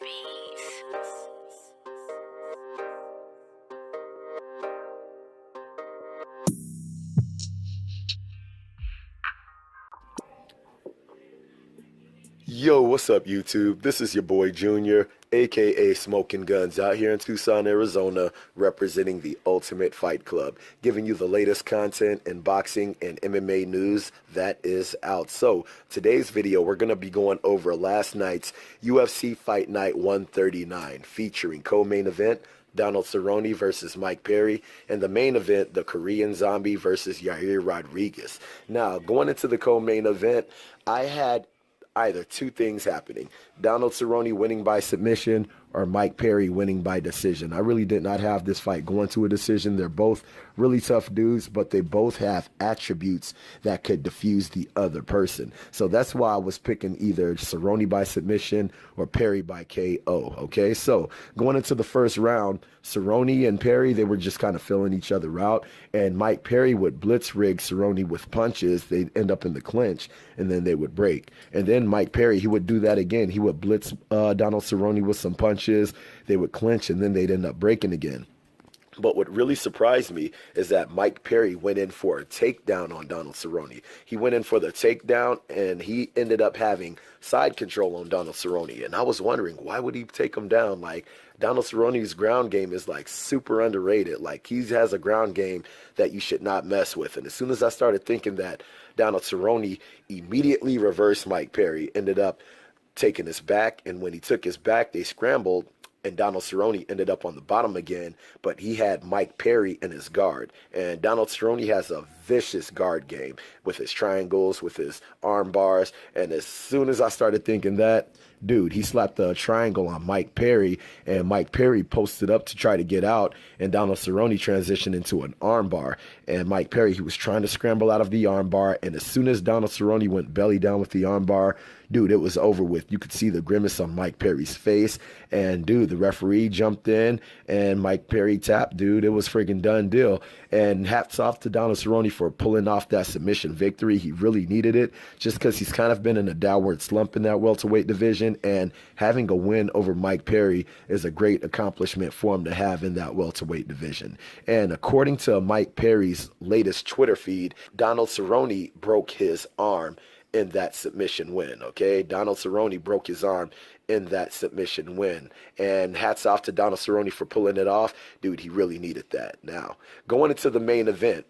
beats. Yo, what's up, YouTube? This is your boy Junior, aka Smoking Guns, out here in Tucson, Arizona, representing the Ultimate Fight Club, giving you the latest content in boxing and MMA news that is out. So, today's video, we're going to be going over last night's UFC Fight Night 139, featuring co-main event Donald Cerrone versus Mike Perry, and the main event, the Korean Zombie versus Yair Rodriguez. Now, going into the co-main event, I had either two things happening: Donald Cerrone winning by submission or Mike Perry winning by decision. I really did not have this fight going to a decision. They're both really tough dudes, but they both have attributes that could diffuse the other person. So that's why I was picking either Cerrone by submission or Perry by KO. Okay, so going into the first round, Cerrone and Perry, they were just kind of filling each other out, and Mike Perry would blitz rig Cerrone with punches. They'd end up in the clinch, and then they would break. And then Mike Perry, he would do that again. He would blitz Donald Cerrone with some punches. They would clinch, and then they'd end up breaking again. But what really surprised me is that Mike Perry went in for a takedown on Donald Cerrone. He went in for the takedown, and he ended up having side control on Donald Cerrone. And I was wondering, why would he take him down? Like, Donald Cerrone's ground game is like super underrated. Like, he has a ground game that you should not mess with. And as soon as I started thinking that, Donald Cerrone immediately reversed Mike Perry, ended up taking his back, and when he took his back, they scrambled, and Donald Cerrone ended up on the bottom again, but he had Mike Perry in his guard. And Donald Cerrone has a vicious guard game with his triangles, with his arm bars, and as soon as I started thinking that, dude, he slapped a triangle on Mike Perry, and Mike Perry posted up to try to get out, and Donald Cerrone transitioned into an armbar. And Mike Perry, he was trying to scramble out of the armbar, and as soon as Donald Cerrone went belly down with the armbar, dude, it was over with. You could see the grimace on Mike Perry's face, and dude, the referee jumped in, and Mike Perry tapped, dude. It was friggin' done deal. And hats off to Donald Cerrone for pulling off that submission victory. He really needed it, just because he's kind of been in a downward slump in that welterweight division, and having a win over Mike Perry is a great accomplishment for him to have in that welterweight division. And according to Mike Perry's latest Twitter feed, Donald Cerrone broke his arm in that submission win. Okay, Donald Cerrone broke his arm in that submission win, and hats off to Donald Cerrone for pulling it off. Dude, he really needed that. Now, going into the main event,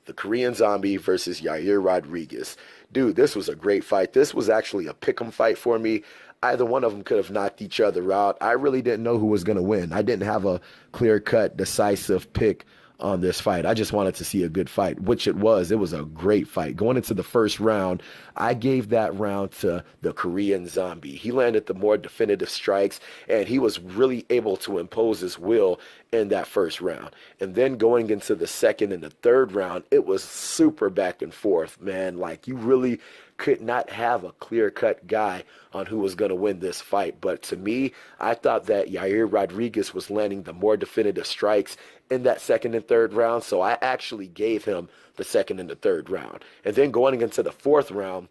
the Korean Zombie versus Yair Rodriguez. Dude, this was a great fight. This was actually a pick'em fight for me. Either one of them could have knocked each other out. I really didn't know who was going to win. I didn't have a clear-cut, decisive pick on this fight. I just wanted to see a good fight, which it was. It was a great fight. Going into the first round, I gave that round to the Korean Zombie. He landed the more definitive strikes, and he was really able to impose his will in that first round. And then going into the second and the third round, it was super back and forth, man. Like, you really could not have a clear-cut guy on who was going to win this fight. But to me, I thought that Yair Rodriguez was landing the more definitive strikes in that second and third round, so I actually gave him the second and the third round. And then going into the fourth round,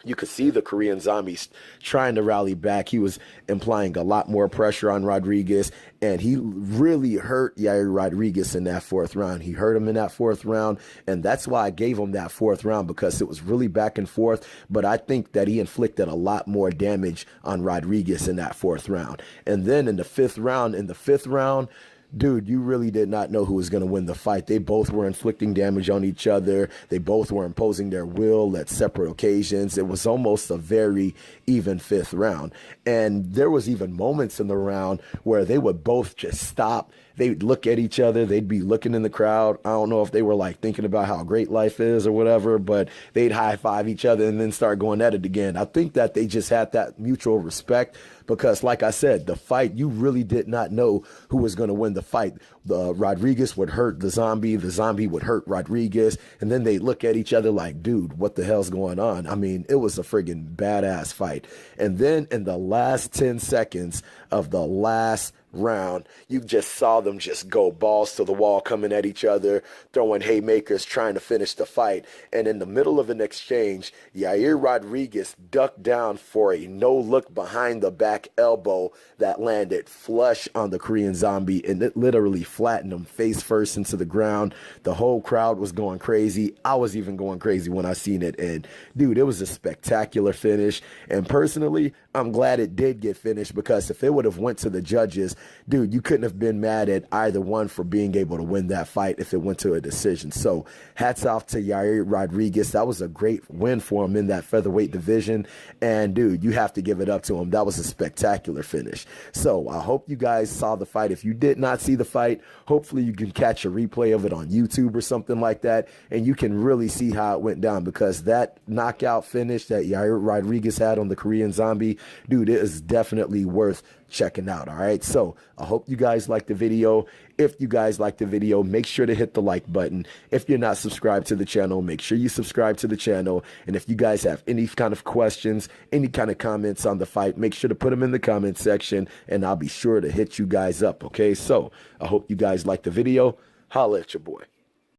you could see the Korean Zombies trying to rally back. He was implying a lot more pressure on Rodriguez, and he really hurt Yair Rodriguez in that fourth round. He hurt him in that fourth round, and that's why I gave him that fourth round, because it was really back and forth, but I think that he inflicted a lot more damage on Rodriguez in that fourth round. And then in the fifth round, dude, you really did not know who was going to win the fight. They both were inflicting damage on each other. They both were imposing their will at separate occasions. It was almost a very even fifth round. And there was even moments in the round where they would both just stop. They'd look at each other. They'd be looking in the crowd. I don't know if they were like thinking about how great life is or whatever, but they'd high five each other and then start going at it again. I think that they just had that mutual respect, because like I said, the fight, you really did not know who was going to win the fight. Rodriguez would hurt the Zombie would hurt Rodriguez, and then they look at each other like, dude, what the hell's going on? I mean, it was a friggin' badass fight. And then in the last 10 seconds of the last round, you just saw them just go balls to the wall, coming at each other, throwing haymakers, trying to finish the fight. And in the middle of an exchange, Yair Rodriguez ducked down for a no-look behind the back elbow that landed flush on the Korean Zombie, and it literally flattened him face first into the ground. The whole crowd was going crazy. I was even going crazy when I seen it. And dude, it was a spectacular finish. And personally, I'm glad it did get finished, because if it would have went to the judges, dude, you couldn't have been mad at either one for being able to win that fight if it went to a decision. So hats off to Yair Rodriguez. That was a great win for him in that featherweight division. And dude, you have to give it up to him. That was a spectacular finish. So I hope you guys saw the fight. If you did not see the fight, hopefully you can catch a replay of it on YouTube or something like that, and you can really see how it went down, because that knockout finish that Yair Rodriguez had on the Korean Zombie, dude, it is definitely worth checking out. All right, so I hope you guys liked the video. If you guys liked the video, make sure to hit the like button. If you're not subscribed to the channel, make sure you subscribe to the channel. And if you guys have any kind of questions, any kind of comments on the fight, make sure to put them in the comment section, and I'll be sure to hit you guys up. Okay, so I hope you guys liked the video. Holla at your boy.